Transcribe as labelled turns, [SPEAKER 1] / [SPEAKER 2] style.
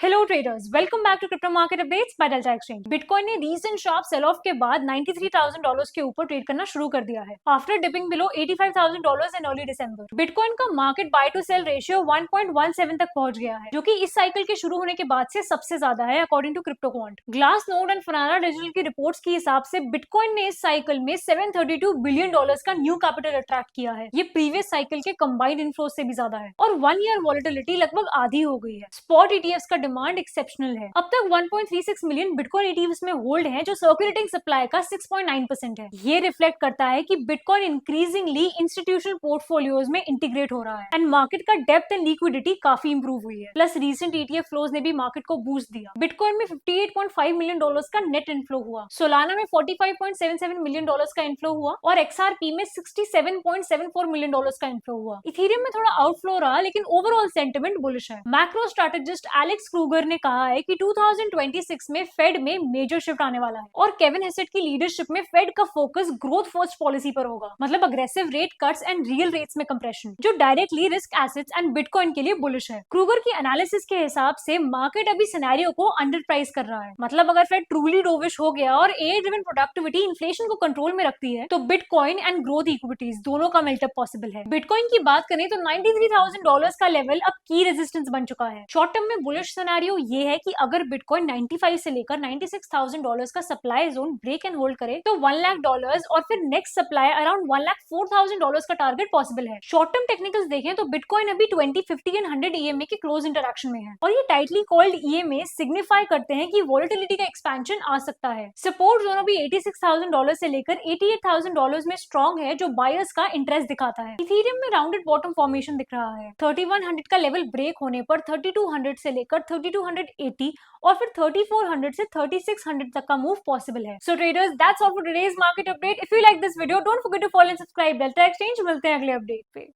[SPEAKER 1] Hello traders, welcome back to crypto market updates by Delta Exchange. Bitcoin ने recent sharp sell off के बाद $93,000 के ऊपर trade करना शुरू कर दिया है after dipping below $85,000 in early December. Bitcoin का market buy to sell ratio 1.17 तक पहुंच गया है, जो कि इस साइकिल के शुरू होने के बाद से सबसे ज्यादा है according to crypto quant. Glass node and फनाना डिजिटल की रिपोर्ट्स के हिसाब से बिटकॉइन ने इस साइकिल में $732 बिलियन का न्यू कैपिटल अट्रैक्ट किया है। ये प्रीवियस साइकिल के कंबाइंड इनफ्लो से भी ज्यादा है और 1 ईयर वॉलेटिलिटी लगभग आधी हो गई है। स्पॉट ईटीएफ्स का डिमांड एक्सेप्शनल है। अब तक 1.36 मिलियन बिटकॉइन ईटीएफ्स में होल्ड हैं, जो सर्कुलेटिंग सप्लाई का 6.9% है। ये रिफ्लेक्ट करता है कि बिटकॉइन इंक्रीजिंगली इंस्टीट्यूशनल पोर्टफोलियोज में इंटीग्रेट हो रहा है एंड मार्केट का डेप्थ एंड लिक्विडिटी काफी इंप्रूव हुई है। प्लस रीसेंट ईटीएफ फ्लोज ने भी मार्केट को बूस्ट दिया। बिटकॉइन में $58.5 मिलियन का नेट इनफ्लो हुआ, सोलाना में $45.77 मिलियन का इनफ्लो हुआ और एक्सआरपी में $67.74 मिलियन का इनफ्लो हुआ। इथेरियम में थोड़ा आउटफ्लो रहा, लेकिन ओवरऑल सेंटिमेंट बुलिश है। मैक्रो स्ट्रैटेजिस्ट एलेक्स क्रूगर ने कहा है कि 2026 में फेड में मेजर शिफ्ट आने वाला है और केविन हेसेट की लीडरशिप में फेड का फोकस ग्रोथ फर्स्ट पॉलिसी पर होगा, मतलब aggressive rate cuts and real rates में कंप्रेशन, जो directly risk assets and bitcoin के लिए बुलिश है। क्रूगर की एनालिसिस के हिसाब से मार्केट अभी सिनेरियो को अंडर प्राइस कर रहा है, मतलब अगर फेड ट्रूली डोविश हो गया और एआई ड्रिवन प्रोडक्टिविटी इन्फ्लेशन को कंट्रोल में रखती है, तो बिटकॉइन एंड ग्रोथ इक्विटीज दोनों का मेल्टअप पॉसिबल है। बिटकॉइन की बात करें तो $93,000 का लेवल अब की रेजिस्टेंस बन चुका है। शॉर्ट टर्म में बुलिश सिनेरियो ये है कि अगर बिटकॉइन 95 से लेकर $96,000 का supply zone break and hold करे तो $1 लाख और फिर नेक्स्ट सप्लाई अराउंड $1,04,000 का टारगेट पॉसिबल है। शॉर्ट टर्म टेक्निकल्स देखें तो बिटकॉइन अभी 20, 50 एंड 100 ईएमए के क्लोज इंटरेक्शन में है और ये टाइटली कॉल्ड ईएमए सिग्निफाई करते हैं कि वोलेटिलिटी का एक्सपेंशन आ सकता है। सपोर्ट जोन अभी $86,000 से लेकर $88,000 में स्ट्रॉन्ग है, जो बायर्स का इंटरेस्ट दिखाता है। इथेरियम में राउंडेड बॉटम फॉर्मेशन दिख रहा है। 3100 का लेवल ब्रेक होने पर 3200 से लेकर 3280 और फिर 3400 से 3600 तक का मूव पॉसिबल है। So traders, that's all for today's market update. If you like this video, don't forget to follow and subscribe delta exchange. मिलते हैं अगले अपडेट पे।